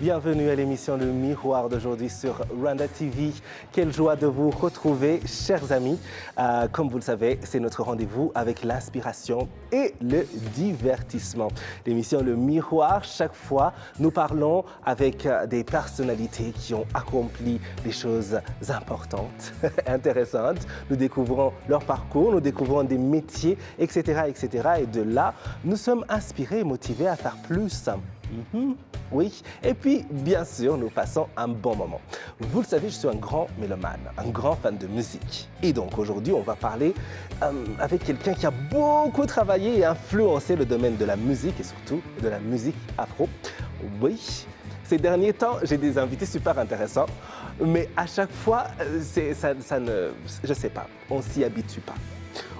bienvenue à l'émission Le Miroir d'aujourd'hui sur Rwanda TV. Quelle joie de vous retrouver, chers amis. Comme vous le savez, c'est notre rendez-vous avec l'inspiration et le divertissement. L'émission Le Miroir, chaque fois, nous parlons avec des personnalités qui ont accompli des choses importantes, intéressantes. Nous découvrons leur parcours, nous découvrons des métiers, etc., etc. Et de là, nous sommes inspirés et motivés à faire plus. Oui, et puis bien sûr, nous passons un bon moment. Vous le savez, je suis un grand mélomane, un grand fan de musique. Et donc aujourd'hui, on va parler avec quelqu'un qui a beaucoup travaillé et influencé le domaine de la musique et surtout de la musique afro. Oui, ces derniers temps, j'ai des invités super intéressants, mais à chaque fois, je sais pas, on s'y habitue pas.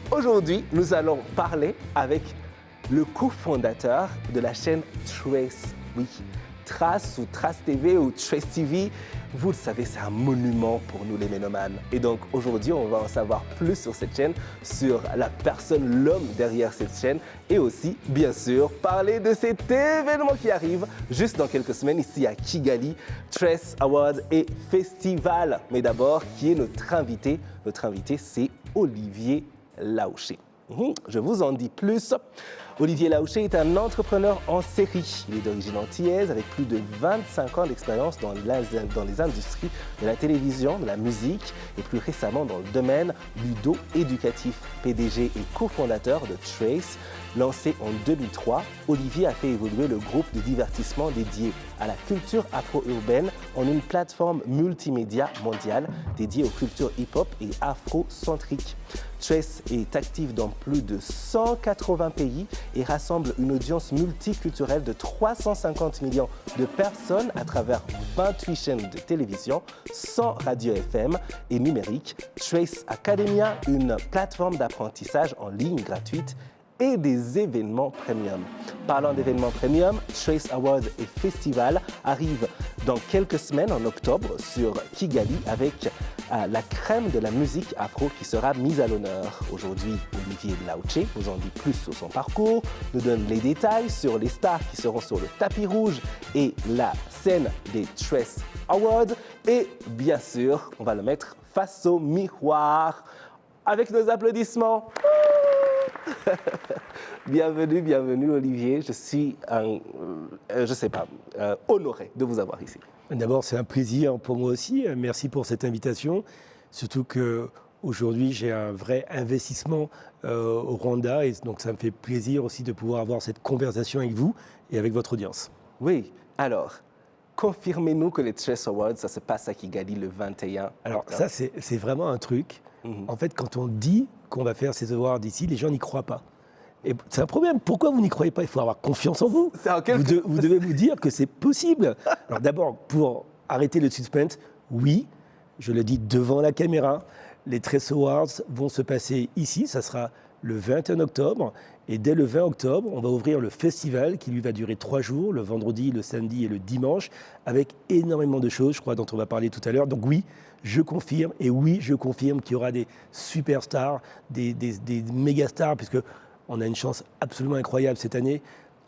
Aujourd'hui, nous allons parler avec le cofondateur de la chaîne Trace. Oui, Trace ou Trace TV ou Trace TV, vous le savez, c'est un monument pour nous les mélomanes. Et donc aujourd'hui, on va en savoir plus sur cette chaîne, sur la personne, l'homme derrière cette chaîne et aussi, bien sûr, parler de cet événement qui arrive juste dans quelques semaines ici à Kigali, Trace Awards et Festival. Mais d'abord, qui est notre invité? Notre invité, c'est Olivier Laouché. Je vous en dis plus. Olivier Laouché est un entrepreneur en série. Il est d'origine antillaise avec plus de 25 ans d'expérience dans les industries de la télévision, de la musique et plus récemment dans le domaine ludo-éducatif. PDG et cofondateur de Trace, lancé en 2003, Olivier a fait évoluer le groupe de divertissement dédié à la culture afro-urbaine en une plateforme multimédia mondiale dédiée aux cultures hip-hop et afro-centriques. Trace est actif dans plus de 180 pays et rassemble une audience multiculturelle de 350 millions de personnes à travers 28 chaînes de télévision, 100 radios FM et numériques. Trace Academia, une plateforme d'apprentissage en ligne gratuite et des événements premium. Parlant d'événements premium, Trace Awards et Festival arrivent dans quelques semaines en octobre sur Kigali avec la crème de la musique afro qui sera mise à l'honneur. Aujourd'hui, Olivier Laouché nous en dit plus sur son parcours, nous donne les détails sur les stars qui seront sur le tapis rouge et la scène des Trace Awards. Et bien sûr, on va le mettre face au miroir avec nos applaudissements. Bienvenue Olivier, je suis, honoré de vous avoir ici. D'abord, c'est un plaisir pour moi aussi, merci pour cette invitation, surtout qu'aujourd'hui j'ai un vrai investissement au Rwanda et donc ça me fait plaisir aussi de pouvoir avoir cette conversation avec vous et avec votre audience. Oui, alors, confirmez-nous que les Trace Awards, ça se passe à Kigali le 21 Alors octobre. ça, c'est vraiment un truc. En fait, quand on dit qu'on va faire ces awards ici, les gens n'y croient pas. Et c'est un problème. Pourquoi vous n'y croyez pas? Il faut avoir confiance en vous. Vous devez vous dire que c'est possible. Alors d'abord, pour arrêter le suspense, oui, je le dis devant la caméra, les Trace Awards vont se passer ici. Ça sera le 21 octobre. Et dès le 20 octobre, on va ouvrir le festival qui lui va durer 3 jours, le vendredi, le samedi et le dimanche, avec énormément de choses, je crois, dont on va parler tout à l'heure. Donc oui, je confirme, et oui, je confirme qu'il y aura des superstars, des méga-stars, puisque on a une chance absolument incroyable cette année.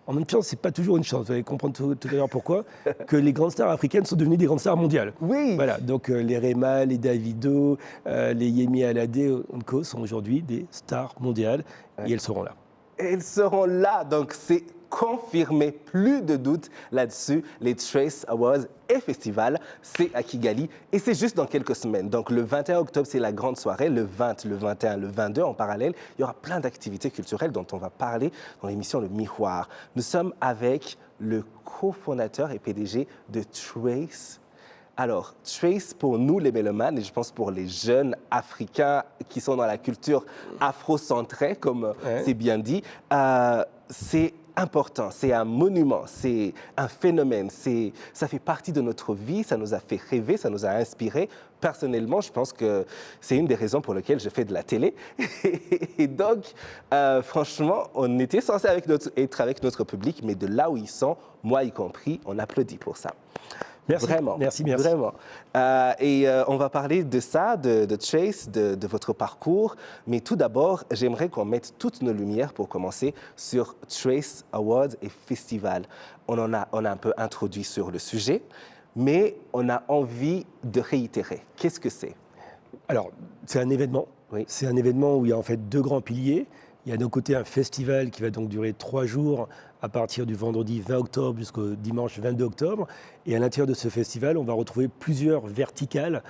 En même temps, ce n'est pas toujours une chance, vous allez comprendre tout à l'heure pourquoi, que les grandes stars africaines sont devenues des grandes stars mondiales. Oui. Voilà, donc les Rema, les Davido, les Yemi Alade, Co sont aujourd'hui des stars mondiales, et elles seront là. Elles seront là, donc c'est confirmé, plus de doute là-dessus. Les Trace Awards et Festival, c'est à Kigali et c'est juste dans quelques semaines. Donc le 21 octobre, c'est la grande soirée, le 20, le 21, le 22 en parallèle. Il y aura plein d'activités culturelles dont on va parler dans l'émission Le Miroir. Nous sommes avec le cofondateur et PDG de Trace. Alors, Trace, pour nous les mélomanes, et je pense pour les jeunes Africains qui sont dans la culture afrocentrée, comme c'est bien dit, c'est important, c'est un monument, c'est un phénomène, ça fait partie de notre vie, ça nous a fait rêver, ça nous a inspiré. Personnellement, je pense que c'est une des raisons pour lesquelles je fais de la télé. Et donc, franchement, on était censé être avec notre public, mais de là où ils sont, moi y compris, on applaudit pour ça. Merci. Vraiment. Merci. Vraiment. On va parler de ça, de Chase, de votre parcours. Mais tout d'abord, j'aimerais qu'on mette toutes nos lumières pour commencer sur Trace Awards et Festival. On a un peu introduit sur le sujet, mais on a envie de réitérer. Qu'est-ce que c'est? Alors, c'est un événement. Oui. C'est un événement où il y a en fait deux grands piliers. Il y a d'un côté un festival qui va donc durer 3 jours à partir du vendredi 20 octobre jusqu'au dimanche 22 octobre. Et à l'intérieur de ce festival, on va retrouver plusieurs verticales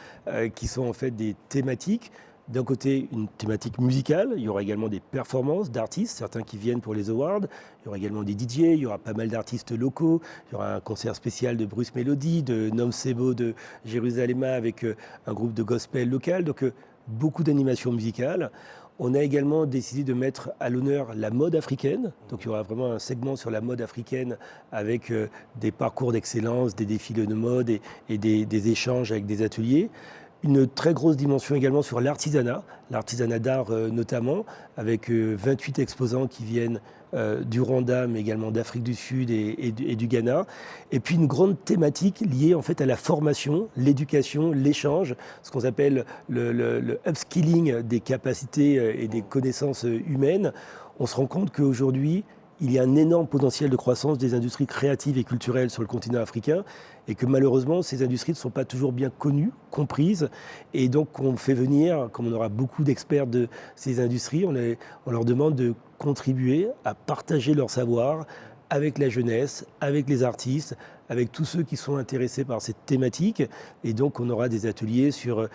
qui sont en fait des thématiques. D'un côté, une thématique musicale. Il y aura également des performances d'artistes, certains qui viennent pour les awards. Il y aura également des DJ, il y aura pas mal d'artistes locaux. Il y aura un concert spécial de Bruce Melody, de Nom Sebo de Jérusalem avec un groupe de gospel local. Donc, beaucoup d'animations musicales. On a également décidé de mettre à l'honneur la mode africaine. Donc il y aura vraiment un segment sur la mode africaine avec des parcours d'excellence, des défilés de mode et des échanges avec des ateliers. Une très grosse dimension également sur l'artisanat d'art notamment, avec 28 exposants qui viennent du Rwanda, mais également d'Afrique du Sud et du Ghana. Et puis une grande thématique liée en fait à la formation, l'éducation, l'échange, ce qu'on appelle le upskilling des capacités et des connaissances humaines. On se rend compte qu'aujourd'hui, il y a un énorme potentiel de croissance des industries créatives et culturelles sur le continent africain et que malheureusement, ces industries ne sont pas toujours bien connues, comprises. Et donc, on fait venir, comme on aura beaucoup d'experts de ces industries, on leur demande de contribuer à partager leur savoir avec la jeunesse, avec les artistes, avec tous ceux qui sont intéressés par cette thématique. Et donc, on aura des ateliers sur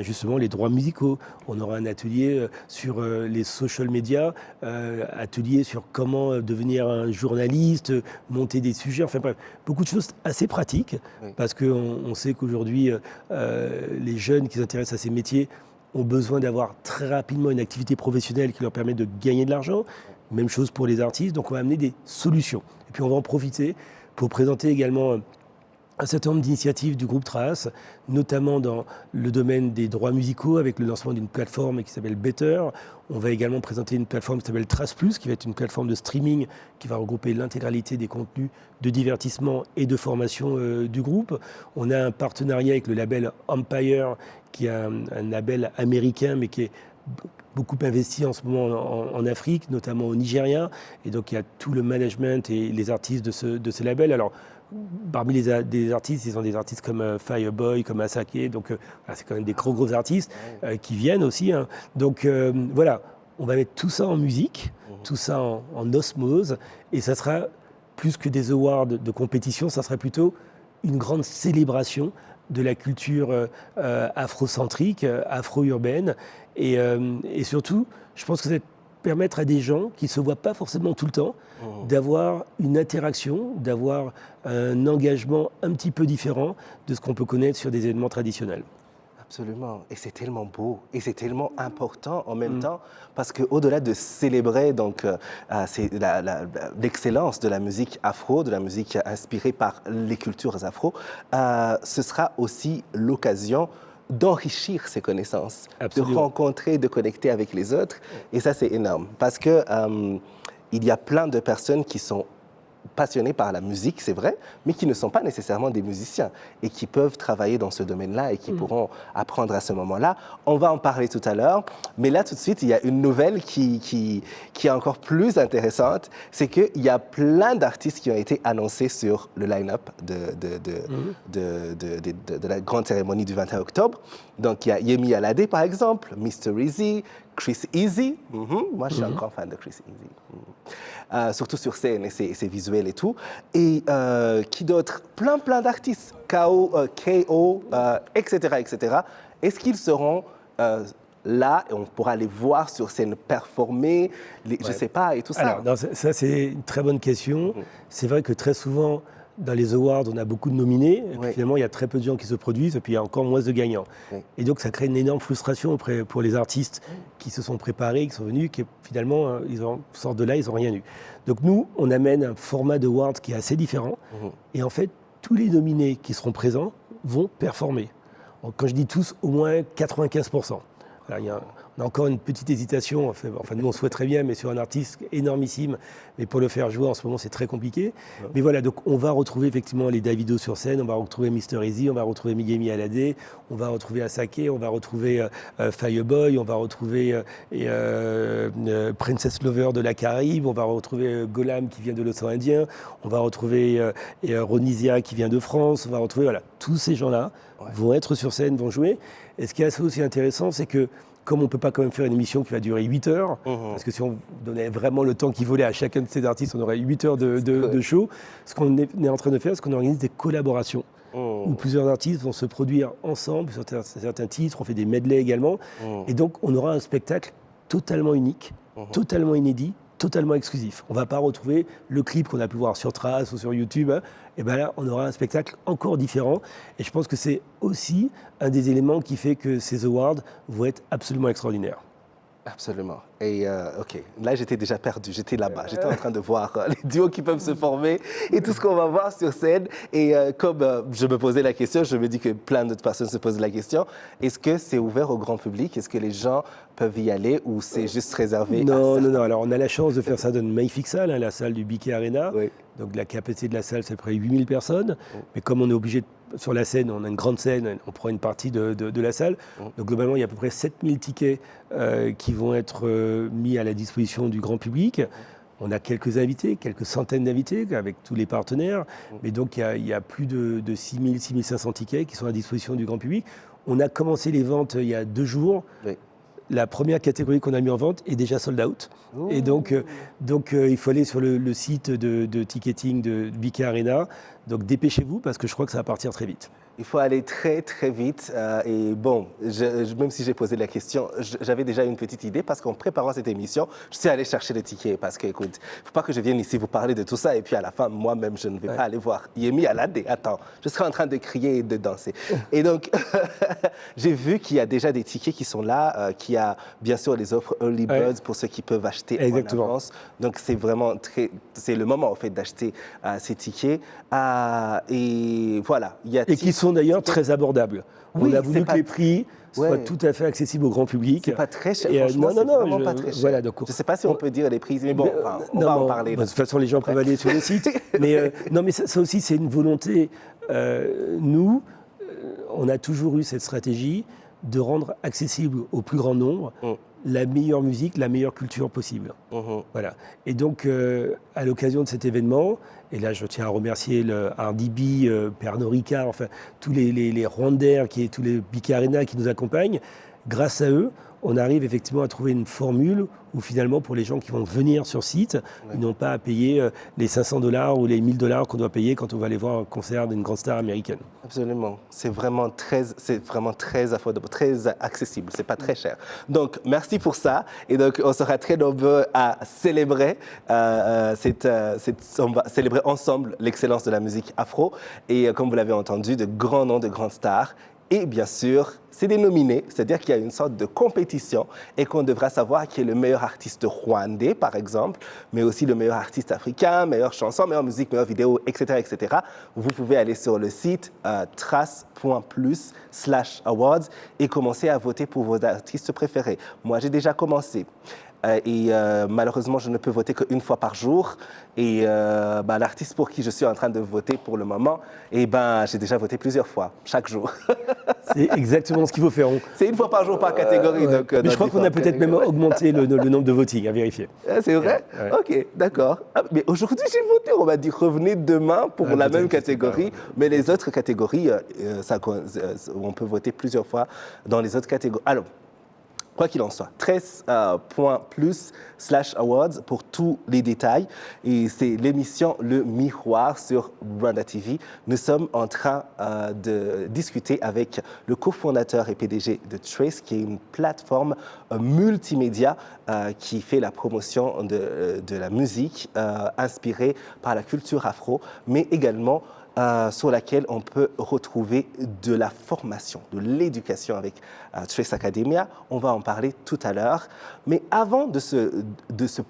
justement les droits musicaux. On aura un atelier sur les social media, atelier sur comment devenir un journaliste, monter des sujets. Enfin bref, beaucoup de choses assez pratiques. Oui. Parce qu'on sait qu'aujourd'hui, les jeunes qui s'intéressent à ces métiers ont besoin d'avoir très rapidement une activité professionnelle qui leur permet de gagner de l'argent. Même chose pour les artistes. Donc, on va amener des solutions. Et puis, on va en profiter pour présenter également un certain nombre d'initiatives du groupe Trace, notamment dans le domaine des droits musicaux avec le lancement d'une plateforme qui s'appelle Better. On va également présenter une plateforme qui s'appelle Trace Plus, qui va être une plateforme de streaming qui va regrouper l'intégralité des contenus de divertissement et de formation du groupe. On a un partenariat avec le label Empire, qui est un label américain, mais qui est beaucoup investi en ce moment en Afrique, notamment au Nigeria. Et donc, il y a tout le management et les artistes de ce label. Alors, parmi les artistes, ils ont des artistes comme Fireboy, comme Asake. Donc, c'est quand même des gros artistes qui viennent aussi. Hein. Donc, voilà, on va mettre tout ça en musique, tout ça en osmose. Et ça sera plus que des awards de compétition, ça sera plutôt une grande célébration de la culture afrocentrique, afro-urbaine. Et surtout, je pense que ça va permettre à des gens qui ne se voient pas forcément tout le temps d'avoir une interaction, d'avoir un engagement un petit peu différent de ce qu'on peut connaître sur des événements traditionnels. Absolument. Et c'est tellement beau et c'est tellement important en même temps parce qu'au-delà de célébrer donc, l'excellence de la musique afro, de la musique inspirée par les cultures afro, ce sera aussi l'occasion d'enrichir ses connaissances, Absolument. De rencontrer, de connecter avec les autres. Et ça, c'est énorme parce que il y a plein de personnes qui sont passionnés par la musique, c'est vrai, mais qui ne sont pas nécessairement des musiciens et qui peuvent travailler dans ce domaine-là et qui pourront apprendre à ce moment-là. On va en parler tout à l'heure, mais là, tout de suite, il y a une nouvelle qui est encore plus intéressante, c'est qu'il y a plein d'artistes qui ont été annoncés sur le line-up de la grande cérémonie du 21 octobre. Donc, il y a Yemi Alade, par exemple, Mr. Easy, Chris Easy. Moi, je suis un grand fan de Chris Easy. Surtout sur scène et ses visuels et tout. Et qui d'autre? Plein d'artistes. K.O., etc. Est-ce qu'ils seront là et on pourra les voir sur scène performer, je ne sais pas, et tout ça? Alors, non, ça, c'est une très bonne question. C'est vrai que très souvent, dans les awards, on a beaucoup de nominés, et puis finalement, il y a très peu de gens qui se produisent, et puis il y a encore moins de gagnants. Et donc, ça crée une énorme frustration pour les artistes qui se sont préparés, qui sont venus, qui finalement, ils sortent de là, ils n'ont rien eu. Donc nous, on amène un format de awards qui est assez différent, et en fait, tous les nominés qui seront présents vont performer. Donc, quand je dis tous, au moins 95%. Alors, On a encore une petite hésitation, enfin nous on souhaiterait bien, mais sur un artiste énormissime, mais pour le faire jouer en ce moment c'est très compliqué. Ouais. Mais voilà, donc on va retrouver effectivement les Davido sur scène, on va retrouver Mr. Easy, on va retrouver Miguel Alade, on va retrouver Asake, on va retrouver Fireboy, on va retrouver Princess Lover de la Caraïbe, on va retrouver Golam qui vient de l'océan Indien, on va retrouver Ronisia qui vient de France, on va retrouver, voilà, tous ces gens-là vont être sur scène, vont jouer. Et ce qui est assez aussi intéressant, c'est que comme on ne peut pas quand même faire une émission qui va durer 8 heures, parce que si on donnait vraiment le temps qu'il voulait à chacun de ces artistes, on aurait 8 heures de show. Ce qu'on est en train de faire, c'est qu'on organise des collaborations où plusieurs artistes vont se produire ensemble sur certains titres. On fait des medleys également. Et donc, on aura un spectacle totalement unique, totalement inédit, totalement exclusif. On ne va pas retrouver le clip qu'on a pu voir sur Trace ou sur YouTube. Et bien là, on aura un spectacle encore différent. Et je pense que c'est aussi un des éléments qui fait que ces awards vont être absolument extraordinaires. Absolument. Et OK, là j'étais déjà perdu, j'étais là-bas, j'étais en train de voir les duos qui peuvent se former et tout ce qu'on va voir sur scène. Et comme je me posais la question, je me dis que plein d'autres personnes se posent la question, est-ce que c'est ouvert au grand public? Est-ce que les gens peuvent y aller ou c'est juste réservé Non. Alors on a la chance de faire ça dans une magnifique salle, la salle du Biquet Arena. Oui. Donc la capacité de la salle, c'est à peu près 8000 personnes. Mais comme on est obligé sur la scène, on a une grande scène, on prend une partie de la salle. Donc globalement, il y a à peu près 7000 tickets qui vont être mis à la disposition du grand public. On a quelques invités, quelques centaines d'invités avec tous les partenaires. Mais donc il y a plus de 6000, 6500 tickets qui sont à disposition du grand public. On a commencé les ventes il y a 2 jours. Oui. La première catégorie qu'on a mis en vente est déjà sold out. Ouh. Et donc il faut aller sur le site de ticketing de Biquet Arena. Donc dépêchez-vous parce que je crois que ça va partir très vite. Il faut aller très, très vite. Et bon, même si j'ai posé la question, j'avais déjà une petite idée parce qu'en préparant cette émission, je suis allé chercher les tickets parce que, écoute, il ne faut pas que je vienne ici vous parler de tout ça et puis à la fin, moi-même, je ne vais pas aller voir Yemi Alade. Attends, je serai en train de crier et de danser. Et donc, j'ai vu qu'il y a déjà des tickets qui sont là, qu'il y a bien sûr les offres Early Birds pour ceux qui peuvent acheter en avance. Donc, c'est vraiment c'est le moment, en fait, d'acheter ces tickets. Et voilà, il y a qui sont d'ailleurs très abordables. Oui, on a voulu que les prix soient tout à fait accessibles au grand public. C'est pas très cher, franchement, c'est vraiment pas très cher. Voilà, donc, je ne sais pas si on peut dire les prix, mais bon, on va en parler. De toute façon, les gens peuvent aller sur le site. Mais non, mais ça aussi, c'est une volonté. Nous, on a toujours eu cette stratégie de rendre accessible au plus grand nombre la meilleure musique, la meilleure culture possible. Voilà. Et donc, à l'occasion de cet événement, et là je tiens à remercier le Hardy B, Pernod Ricard, enfin tous les Rwandair, tous les Biquet Arena qui nous accompagnent. Grâce à eux, on arrive effectivement à trouver une formule où finalement pour les gens qui vont venir sur site, ils n'ont pas à payer les $500 ou les $1000 qu'on doit payer quand on va aller voir un concert d'une grande star américaine. Absolument, c'est vraiment très affordable, très accessible, c'est pas très cher. Donc merci pour ça et donc on sera très nombreux à célébrer, on va célébrer ensemble l'excellence de la musique afro et comme vous l'avez entendu, de grands noms, de grandes stars. Et bien sûr, c'est des nominés, c'est-à-dire qu'il y a une sorte de compétition et qu'on devra savoir qui est le meilleur artiste rwandais, par exemple, mais aussi le meilleur artiste africain, meilleure chanson, meilleure musique, meilleure vidéo, etc., etc. Vous pouvez aller sur le site trace.plus/awards et commencer à voter pour vos artistes préférés. Moi, j'ai déjà commencé. Et malheureusement, je ne peux voter qu'une fois par jour. Et l'artiste pour qui je suis en train de voter pour le moment, j'ai déjà voté plusieurs fois, chaque jour. C'est exactement ce qu'il faut faire. C'est une fois par jour par catégorie. Donc, mais je crois qu'on a peut-être même augmenté le nombre de votings, à vérifier. C'est vrai? OK, d'accord. Mais aujourd'hui, j'ai voté. On m'a dit revenez demain pour la même catégorie. Mais les autres catégories, on peut voter plusieurs fois dans les autres catégories. Alors, quoi qu'il en soit, 13.plus/awards pour tous les détails. Et c'est l'émission Le Miroir sur Rwanda TV. Nous sommes en train de discuter avec le cofondateur et PDG de Trace, qui est une plateforme multimédia qui fait la promotion de la musique inspirée par la culture afro, mais également sur laquelle on peut retrouver de la formation, de l'éducation avec Trace Academia. On va en parler tout à l'heure. Mais avant de se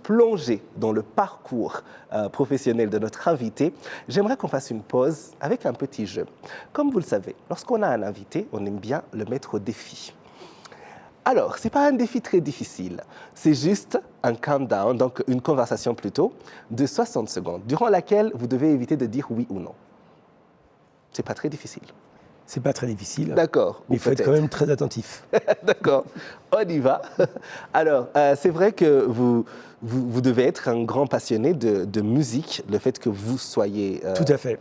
plonger dans le parcours professionnel de notre invité, j'aimerais qu'on fasse une pause avec un petit jeu. Comme vous le savez, lorsqu'on a un invité, on aime bien le mettre au défi. Alors, ce n'est pas un défi très difficile. C'est juste un countdown, donc une conversation plutôt, de 60 secondes, durant laquelle vous devez éviter de dire oui ou non. Ce n'est pas très difficile. C'est pas très difficile. D'accord. Mais il faut être quand même très attentif. D'accord. On y va. Alors, c'est vrai que vous devez être un grand passionné de musique, le fait que vous soyez... Tout à fait.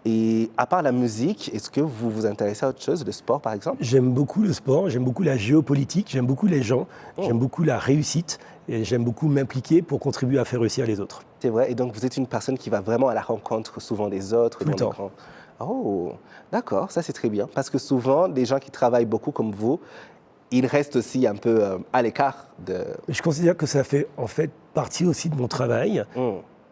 Et à part la musique, est-ce que vous vous intéressez à autre chose, le sport par exemple? J'aime beaucoup le sport, j'aime beaucoup la géopolitique, j'aime beaucoup les gens, j'aime beaucoup la réussite et j'aime beaucoup m'impliquer pour contribuer à faire réussir les autres. C'est vrai. Et donc, vous êtes une personne qui va vraiment à la rencontre souvent des autres? Tout le temps. Oh, d'accord, ça c'est très bien. Parce que souvent, des gens qui travaillent beaucoup comme vous, ils restent aussi un peu à l'écart de... Je considère que ça fait en fait partie aussi de mon travail,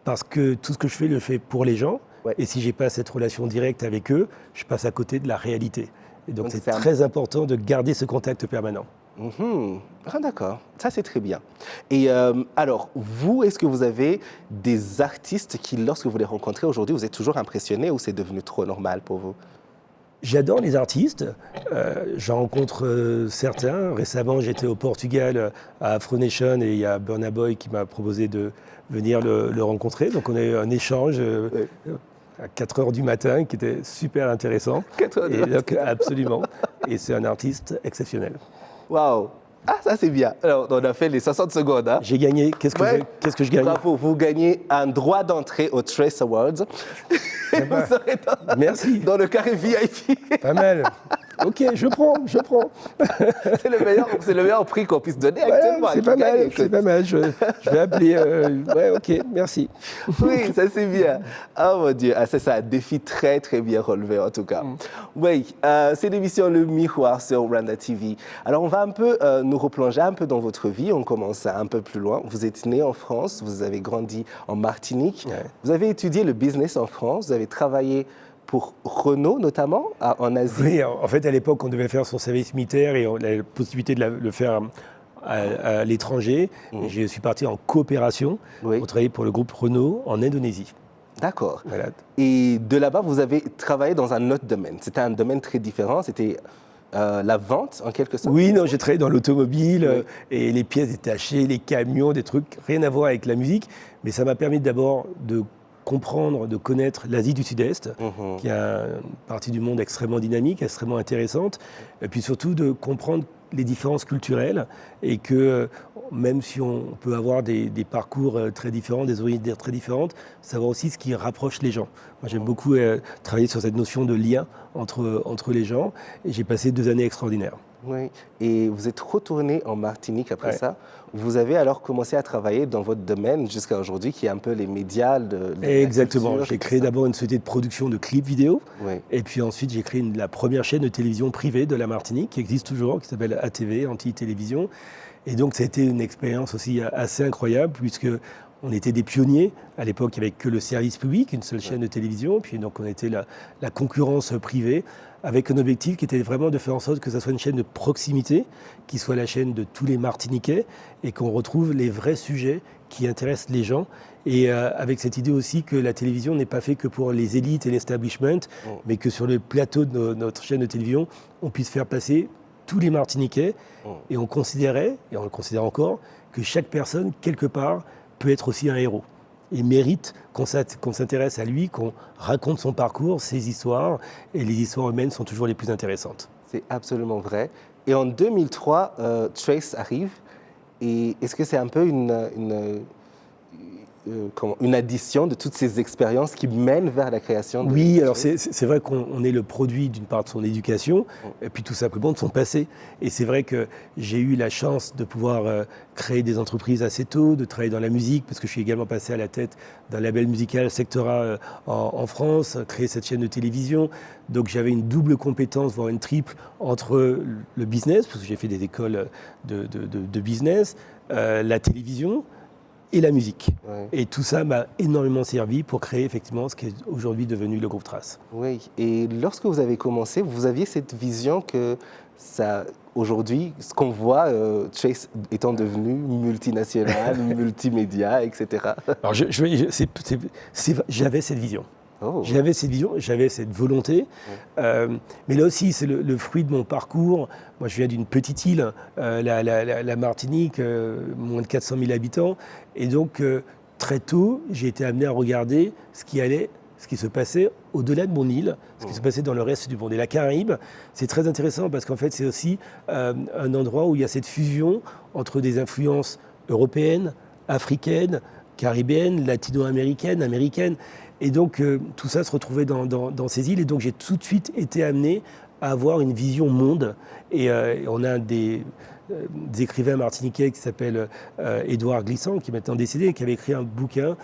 parce que tout ce que je le fais pour les gens. Ouais. Et si je n'ai pas cette relation directe avec eux, je passe à côté de la réalité. Et donc c'est très important de garder ce contact permanent. Ah, d'accord, ça c'est très bien. Et alors, vous, est-ce que vous avez des artistes qui, lorsque vous les rencontrez aujourd'hui, vous êtes toujours impressionné ou c'est devenu trop normal pour vous? J'adore les artistes, j'en rencontre certains. Récemment, j'étais au Portugal à Afro Nation et il y a Burna Boy qui m'a proposé de venir le rencontrer. Donc on a eu un échange à 4 h du matin qui était super intéressant. 4 h du matin. Donc, absolument. Et c'est un artiste exceptionnel. Waouh! Ah, ça c'est bien. Alors, on a fait les 60 secondes. Hein. J'ai gagné. Qu'est-ce que je gagne? Bravo, vous gagnez un droit d'entrée aux Trace Awards. Et vous serez dans le carré VIP. Pas mal. Ok, je prends. C'est le meilleur prix qu'on puisse donner actuellement. C'est pas mal, je vais appeler. Ouais, ok, merci. Oui, ça c'est bien. Oh mon Dieu, ça c'est un défi très très bien relevé en tout cas. Oui, c'est l'émission Le Miroir sur Rwanda TV. Alors on va un peu nous replonger un peu dans votre vie, on commence un peu plus loin. Vous êtes né en France, vous avez grandi en Martinique, vous avez étudié le business en France, vous avez travaillé pour Renault notamment, en Asie. Oui, en fait à l'époque on devait faire son service militaire et on a la possibilité de le faire à l'étranger. Je suis parti en coopération pour travailler pour le groupe Renault en Indonésie. D'accord. Voilà. Et de là-bas, vous avez travaillé dans un autre domaine. C'était un domaine très différent, c'était la vente en quelque sorte? Oui, non, j'ai travaillé dans l'automobile et les pièces détachées, les camions, des trucs rien à voir avec la musique. Mais ça m'a permis d'abord de comprendre, de connaître l'Asie du Sud-Est, qui est une partie du monde extrêmement dynamique, extrêmement intéressante, et puis surtout de comprendre les différences culturelles et que même si on peut avoir des parcours très différents, des origines très différentes, savoir aussi ce qui rapproche les gens. Moi j'aime beaucoup travailler sur cette notion de lien entre les gens et j'ai passé 2 années extraordinaires. Oui, et vous êtes retourné en Martinique après ça. Vous avez alors commencé à travailler dans votre domaine jusqu'à aujourd'hui, qui est un peu les médias de Exactement. J'ai créé d'abord une société de production de clips vidéo. Et puis ensuite, j'ai créé la première chaîne de télévision privée de la Martinique, qui existe toujours, qui s'appelle ATV, Antilles Télévision. Et donc, ça a été une expérience aussi assez incroyable, puisque on était des pionniers. À l'époque, il n'y avait que le service public, une seule chaîne de télévision. Puis donc, on était la concurrence privée, avec un objectif qui était vraiment de faire en sorte que ça soit une chaîne de proximité, qui soit la chaîne de tous les Martiniquais, et qu'on retrouve les vrais sujets qui intéressent les gens. Et avec cette idée aussi que la télévision n'est pas faite que pour les élites et l'establishment, mais que sur le plateau de notre chaîne de télévision, on puisse faire passer tous les Martiniquais. Et on considérait, et on le considère encore, que chaque personne, quelque part, peut être aussi un héros. Il mérite qu'on s'intéresse à lui, qu'on raconte son parcours, ses histoires, et les histoires humaines sont toujours les plus intéressantes. C'est absolument vrai. Et en 2003, Trace arrive, et est-ce que c'est un peu une addition de toutes ces expériences qui mènent vers la création de... Oui, alors c'est vrai qu'on est le produit d'une part de son éducation, et puis tout simplement de son passé. Et c'est vrai que j'ai eu la chance de pouvoir créer des entreprises assez tôt, de travailler dans la musique, parce que je suis également passé à la tête d'un label musical Sectora en France, créer cette chaîne de télévision. Donc j'avais une double compétence, voire une triple, entre le business, parce que j'ai fait des écoles de business, la télévision, et la musique. Et tout ça m'a énormément servi pour créer effectivement ce qui est aujourd'hui devenu le groupe Trace. Oui, et lorsque vous avez commencé, vous aviez cette vision que ça, aujourd'hui, ce qu'on voit, Trace étant devenu multinational, multimédia, etc. Alors j'avais cette vision. J'avais cette vision, j'avais cette volonté. Mais là aussi, c'est le fruit de mon parcours. Moi, je viens d'une petite île, la Martinique, moins de 400 000 habitants. Et donc, très tôt, j'ai été amené à regarder ce qui se passait au-delà de mon île, ce qui se passait dans le reste du monde. Et la Caraïbe, c'est très intéressant parce qu'en fait, c'est aussi un endroit où il y a cette fusion entre des influences européennes, africaines, caribéennes, latino-américaines, américaines. Et donc, tout ça se retrouvait dans ces îles. Et donc, j'ai tout de suite été amené à avoir une vision monde. Et on a des écrivains martiniquais qui s'appelle Édouard Glissant, qui est maintenant décédé, et qui avait écrit un bouquin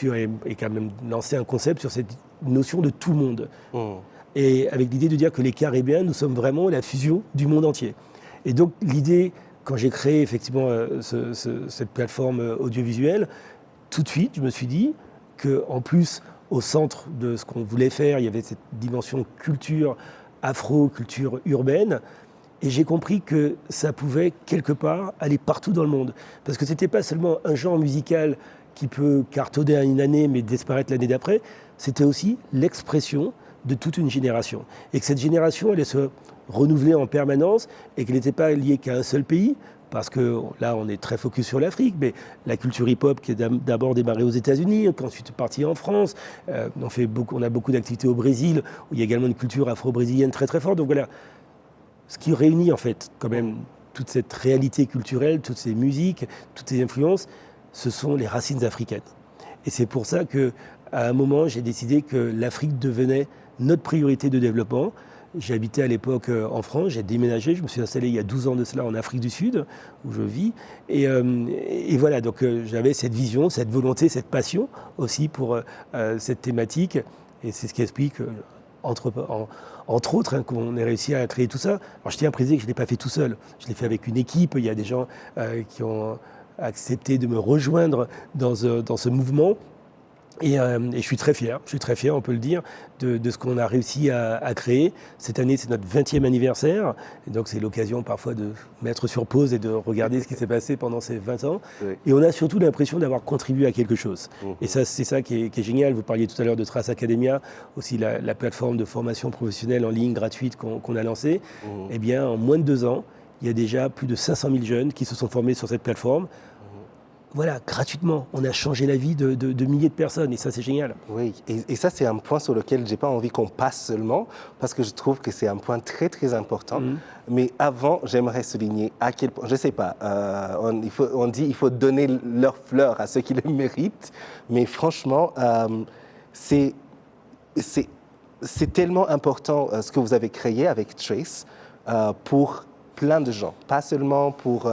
et qui a même lancé un concept sur cette notion de tout monde. Et avec l'idée de dire que les Caribéens, nous sommes vraiment la fusion du monde entier. Et donc, l'idée, quand j'ai créé effectivement cette plateforme audiovisuelle, tout de suite, je me suis dit qu'en plus, au centre de ce qu'on voulait faire, il y avait cette dimension culture afro, culture urbaine. Et j'ai compris que ça pouvait, quelque part, aller partout dans le monde. Parce que ce n'était pas seulement un genre musical qui peut cartonner une année, mais disparaître l'année d'après. C'était aussi l'expression de toute une génération. Et que cette génération allait se renouveler en permanence et qu'elle n'était pas liée qu'à un seul pays. Parce que là, on est très focus sur l'Afrique, mais la culture hip-hop qui est d'abord démarrée aux États-Unis, ensuite partie en France. On a beaucoup d'activités au Brésil, où il y a également une culture afro-brésilienne très très forte. Donc voilà, ce qui réunit en fait quand même toute cette réalité culturelle, toutes ces musiques, toutes ces influences, ce sont les racines africaines. Et c'est pour ça qu'à un moment, j'ai décidé que l'Afrique devenait notre priorité de développement. J'ai habité à l'époque en France, j'ai déménagé, je me suis installé il y a 12 ans de cela en Afrique du Sud, où je vis. Et voilà, donc j'avais cette vision, cette volonté, cette passion aussi pour cette thématique. Et c'est ce qui explique, entre autres, qu'on ait réussi à créer tout ça. Alors je tiens à préciser que je ne l'ai pas fait tout seul, je l'ai fait avec une équipe, il y a des gens qui ont accepté de me rejoindre dans ce mouvement. Et je suis très fier, on peut le dire, de ce qu'on a réussi à créer. Cette année, c'est notre 20e anniversaire. Et donc, c'est l'occasion parfois de mettre sur pause et de regarder ce qui s'est passé pendant ces 20 ans. Oui. Et on a surtout l'impression d'avoir contribué à quelque chose. Et ça, c'est ça qui est génial. Vous parliez tout à l'heure de Trace Academia, aussi la plateforme de formation professionnelle en ligne gratuite qu'on a lancée. Eh bien, en moins de 2 ans, il y a déjà plus de 500 000 jeunes qui se sont formés sur cette plateforme. Voilà, gratuitement, on a changé la vie de milliers de personnes et ça, c'est génial. Oui, et ça, c'est un point sur lequel je n'ai pas envie qu'on passe seulement parce que je trouve que c'est un point très, très important. Mais avant, j'aimerais souligner à quel point, je ne sais pas, on dit qu'il faut donner leurs fleurs à ceux qui le méritent, mais franchement, c'est tellement important ce que vous avez créé avec Trace pour plein de gens, pas seulement pour,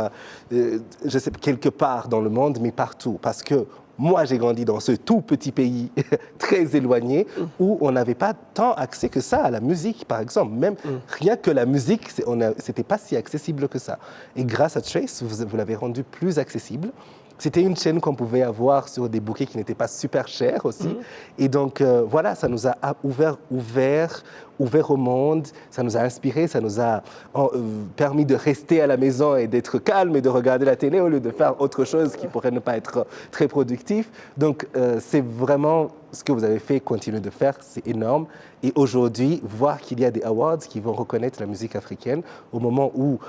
je sais, quelque part dans le monde, mais partout. Parce que moi, j'ai grandi dans ce tout petit pays très éloigné où on n'avait pas tant accès que ça à la musique, par exemple. Même rien que la musique, c'était pas si accessible que ça. Et grâce à Trace, vous l'avez rendu plus accessible. C'était une chaîne qu'on pouvait avoir sur des bouquets qui n'étaient pas super chers aussi. Et donc, voilà, ça nous a ouvert au monde, ça nous a inspiré, ça nous a permis de rester à la maison et d'être calme et de regarder la télé au lieu de faire autre chose qui pourrait ne pas être très productif. Donc, c'est vraiment ce que vous avez fait, continuer de faire, c'est énorme. Et aujourd'hui, voir qu'il y a des awards qui vont reconnaître la musique africaine au moment où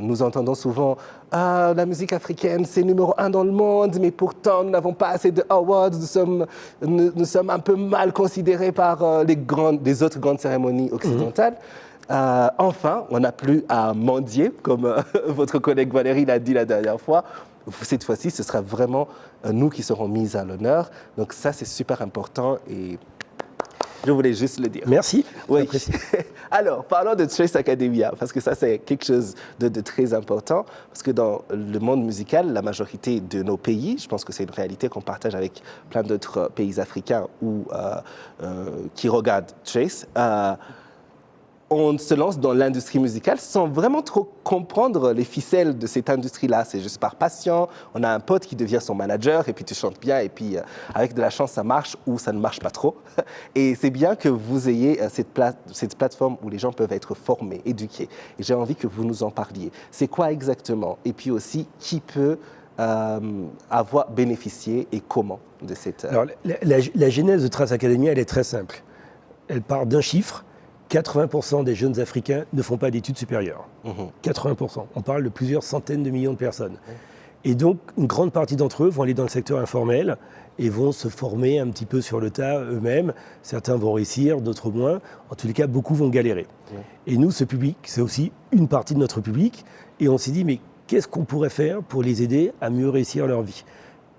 nous entendons souvent « Ah, la musique africaine, c'est numéro 1 dans le monde, mais pourtant, nous n'avons pas assez de awards, nous sommes un peu mal considérés par les autres grandes cérémonies occidentales. Enfin, on n'a plus à mendier, comme votre collègue Valérie l'a dit la dernière fois. Cette fois-ci, ce sera vraiment nous qui serons mis à l'honneur. Donc ça, c'est super important et je voulais juste le dire. Merci. Oui. Alors, parlons de Trace Academia, parce que ça, c'est quelque chose de très important. Parce que dans le monde musical, la majorité de nos pays, je pense que c'est une réalité qu'on partage avec plein d'autres pays africains qui regardent Trace, on se lance dans l'industrie musicale sans vraiment trop comprendre les ficelles de cette industrie-là. C'est juste par passion. On a un pote qui devient son manager et puis tu chantes bien et puis avec de la chance, ça marche ou ça ne marche pas trop. Et c'est bien que vous ayez cette plateforme où les gens peuvent être formés, éduqués. Et j'ai envie que vous nous en parliez. C'est quoi exactement? Et puis aussi, qui peut avoir bénéficié et comment de cette... Alors, la genèse de Trace Academia, elle est très simple. Elle part d'un chiffre. 80% des jeunes Africains ne font pas d'études supérieures. 80%. On parle de plusieurs centaines de millions de personnes. Et donc, une grande partie d'entre eux vont aller dans le secteur informel et vont se former un petit peu sur le tas eux-mêmes. Certains vont réussir, d'autres moins. En tous les cas, beaucoup vont galérer. Et nous, ce public, c'est aussi une partie de notre public. Et on s'est dit, mais qu'est-ce qu'on pourrait faire pour les aider à mieux réussir leur vie ?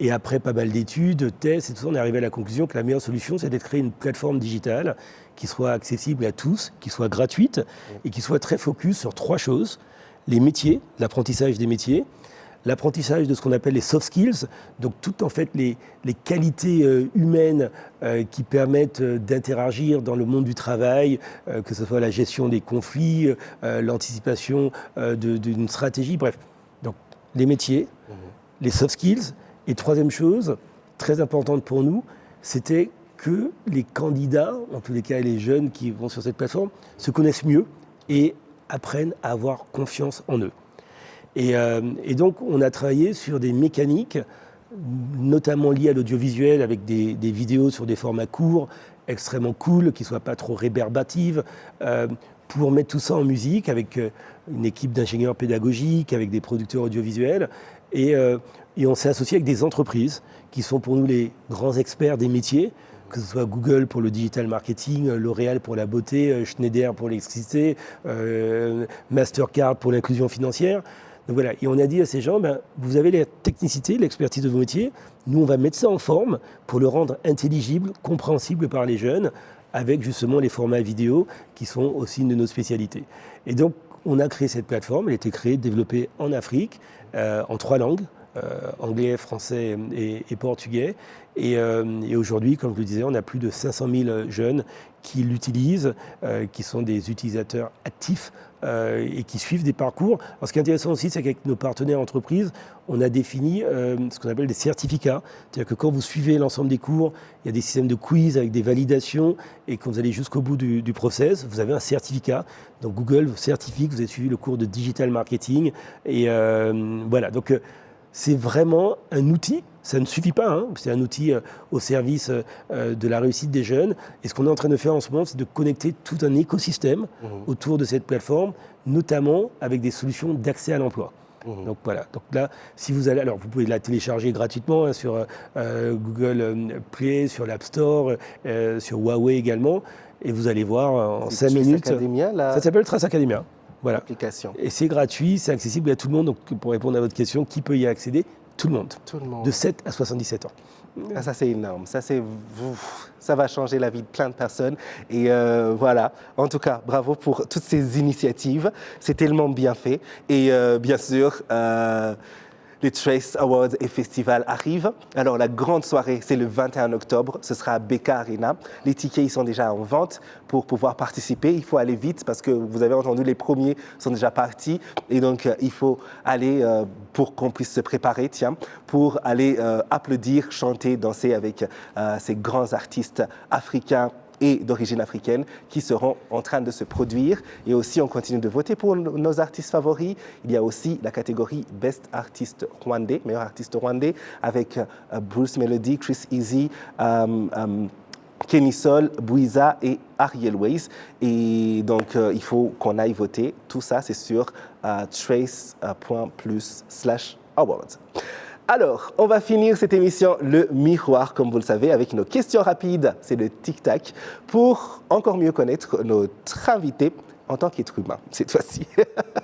Et après pas mal d'études, de tests et tout ça, on est arrivé à la conclusion que la meilleure solution, c'est de créer une plateforme digitale qui soit accessible à tous, qui soit gratuite et qui soit très focus sur 3 choses. Les métiers, l'apprentissage des métiers, l'apprentissage de ce qu'on appelle les soft skills, donc toutes en fait les qualités humaines qui permettent d'interagir dans le monde du travail, que ce soit la gestion des conflits, l'anticipation d'une stratégie, bref. Donc les métiers, les soft skills. Et troisième chose, très importante pour nous, c'était que les candidats, en tous les cas les jeunes qui vont sur cette plateforme, se connaissent mieux et apprennent à avoir confiance en eux. Et donc on a travaillé sur des mécaniques, notamment liées à l'audiovisuel, avec des vidéos sur des formats courts, extrêmement cool, qui ne soient pas trop réverbatives, pour mettre tout ça en musique avec une équipe d'ingénieurs pédagogiques, avec des producteurs audiovisuels. Et on s'est associé avec des entreprises qui sont pour nous les grands experts des métiers, que ce soit Google pour le digital marketing, L'Oréal pour la beauté, Schneider pour l'électricité, Mastercard pour l'inclusion financière. Donc voilà. Et on a dit à ces gens, vous avez la technicité, l'expertise de vos métiers, nous on va mettre ça en forme pour le rendre intelligible, compréhensible par les jeunes, avec justement les formats vidéo qui sont aussi une de nos spécialités. Et donc on a créé cette plateforme, elle a été créée, développée en Afrique, en 3 langues. Anglais, français et portugais. Et aujourd'hui, comme je le disais, on a plus de 500 000 jeunes qui l'utilisent, qui sont des utilisateurs actifs et qui suivent des parcours. Alors, ce qui est intéressant aussi, c'est qu'avec nos partenaires entreprises, on a défini ce qu'on appelle des certificats. C'est-à-dire que quand vous suivez l'ensemble des cours, il y a des systèmes de quiz avec des validations et quand vous allez jusqu'au bout du process, vous avez un certificat. Donc Google vous certifie que vous avez suivi le cours de digital marketing. Et voilà. Donc, c'est vraiment un outil, ça ne suffit pas, hein, c'est un outil au service de la réussite des jeunes. Et ce qu'on est en train de faire en ce moment, c'est de connecter tout un écosystème autour de cette plateforme, notamment avec des solutions d'accès à l'emploi. Donc voilà, donc là, si vous allez, alors vous pouvez la télécharger gratuitement hein, sur Google Play, sur l'App Store, sur Huawei également, et vous allez voir en 5 minutes. Academia, là... Ça s'appelle Trace Academia. Voilà. Application. Et c'est gratuit, c'est accessible à tout le monde. Donc pour répondre à votre question, qui peut y accéder ? Tout le monde. Tout le monde. De 7 à 77 ans. Ah, ça c'est énorme, ça va changer la vie de plein de personnes et voilà, en tout cas bravo pour toutes ces initiatives, c'est tellement bien fait et bien sûr les Trace Awards et Festivals arrivent. Alors la grande soirée, c'est le 21 octobre, ce sera à BK Arena. Les tickets ils sont déjà en vente pour pouvoir participer. Il faut aller vite parce que vous avez entendu, les premiers sont déjà partis. Et donc il faut aller pour qu'on puisse se préparer, pour aller applaudir, chanter, danser avec ces grands artistes africains et d'origine africaine qui seront en train de se produire. Et aussi, on continue de voter pour nos artistes favoris. Il y a aussi la catégorie Best Artist Rwandais, meilleur artiste rwandais, avec Bruce Melody, Chris Easy, Kenny Sol, Bwiza et Ariel Ways. Et donc, il faut qu'on aille voter. Tout ça, c'est sur trace.plus/awards. Alors, on va finir cette émission Le Miroir, comme vous le savez, avec nos questions rapides. C'est le tic-tac pour encore mieux connaître notre invité en tant qu'être humain, cette fois-ci.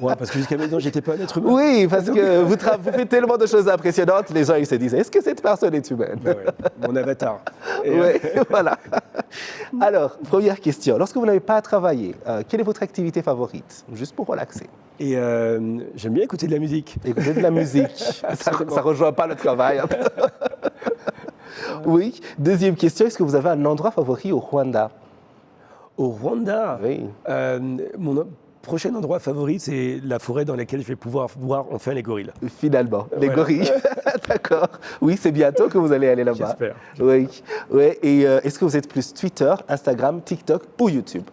Ouais, parce que jusqu'à maintenant, je n'étais pas un être humain. Oui, parce que vous faites tellement de choses impressionnantes, les gens ils se disent, est-ce que cette personne est humaine ? Ouais, mon avatar. Oui, voilà. Alors, première question. Lorsque vous n'avez pas à travailler, quelle est votre activité favorite ? Juste pour relaxer. Et j'aime bien écouter de la musique. Écouter de la musique, ça ne rejoint pas le travail. Oui. Deuxième question, est-ce que vous avez un endroit favori au Rwanda ? Au Rwanda, oui. Mon prochain endroit favori, c'est la forêt dans laquelle je vais pouvoir voir enfin les gorilles. Finalement, les gorilles. D'accord. Oui, c'est bientôt que vous allez aller là-bas. J'espère. Oui. Oui. Et est-ce que vous êtes plus Twitter, Instagram, TikTok ou YouTube ?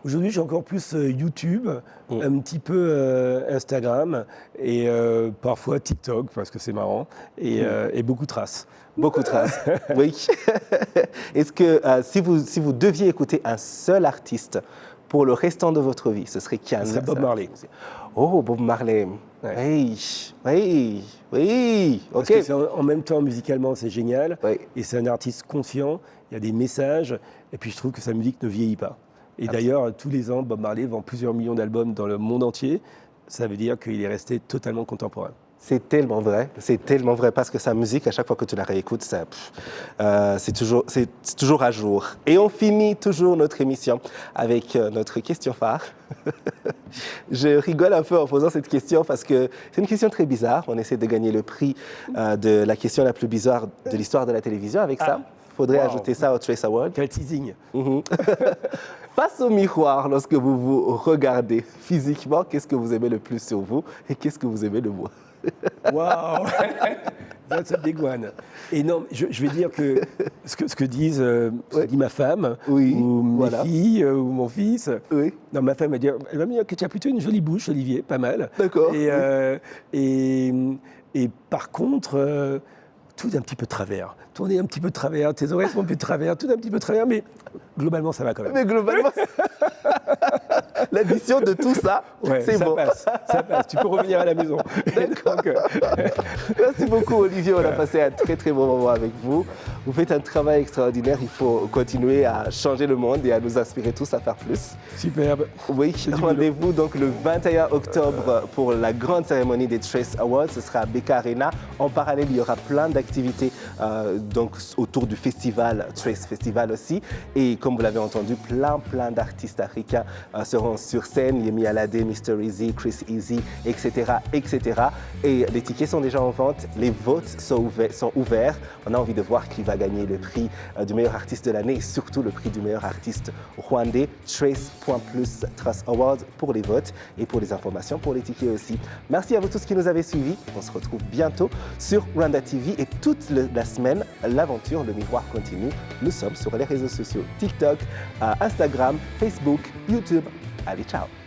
Aujourd'hui, j'ai encore plus YouTube, un petit peu Instagram et parfois TikTok parce que c'est marrant et beaucoup de traces. Beaucoup de traces, oui. Est-ce que si vous deviez écouter un seul artiste pour le restant de votre vie, ce serait qui? Ce serait Bob Marley. Oh, Bob Marley. Ouais. Oui. Parce OK. que en même temps, musicalement, c'est génial. Oui. Et c'est un artiste conscient, il y a des messages. Et puis, je trouve que sa musique ne vieillit pas. Et d'ailleurs, tous les ans, Bob Marley vend plusieurs millions d'albums dans le monde entier. Ça veut dire qu'il est resté totalement contemporain. C'est tellement vrai parce que sa musique, à chaque fois que tu la réécoutes, c'est toujours à jour. Et on finit toujours notre émission avec notre question phare. Je rigole un peu en posant cette question parce que c'est une question très bizarre. On essaie de gagner le prix de la question la plus bizarre de l'histoire de la télévision avec ça. Il faudrait ajouter ça au Trace Award. Quel teasing. Face au miroir, lorsque vous vous regardez physiquement, qu'est-ce que vous aimez le plus sur vous et qu'est-ce que vous aimez le moins? Waouh, that's a big one. Et non, je vais dire que ce que dit ma femme, ou mes filles, ou mon fils. Oui. Non, ma femme elle va me dire que tu as plutôt une jolie bouche, Olivier, pas mal. D'accord. Et par contre, tout un petit peu de travers. Tourner un petit peu de travers, tes oreilles sont un peu de travers, tout un petit peu de travers, mais globalement, ça va quand même. Mais globalement, l'addition de tout ça, c'est bon. Ça passe, tu peux revenir à la maison. D'accord. Merci beaucoup, Olivier. On a passé un très, très bon moment avec vous. Vous faites un travail extraordinaire. Il faut continuer à changer le monde et à nous inspirer tous à faire plus. Superbe. Oui, rendez-vous donc le 21 octobre pour la grande cérémonie des Trace Awards. Ce sera à BK Arena. En parallèle, il y aura plein d'activités donc autour du festival, Trace Festival aussi. Et comme vous l'avez entendu, plein d'artistes africains seront sur scène. Yemi Alade, Mr. Easy, Chris Easy, etc., etc. Et les tickets sont déjà en vente. Les votes sont ouverts. On a envie de voir qui va gagner le prix du meilleur artiste de l'année et surtout le prix du meilleur artiste rwandais. Trace.plus Trace Awards pour les votes et pour les informations, pour les tickets aussi. Merci à vous tous qui nous avez suivis. On se retrouve bientôt sur Rwanda TV et toute la semaine, l'aventure, le miroir continue. Nous sommes sur les réseaux sociaux TikTok, Instagram, Facebook, YouTube. Allez, ciao!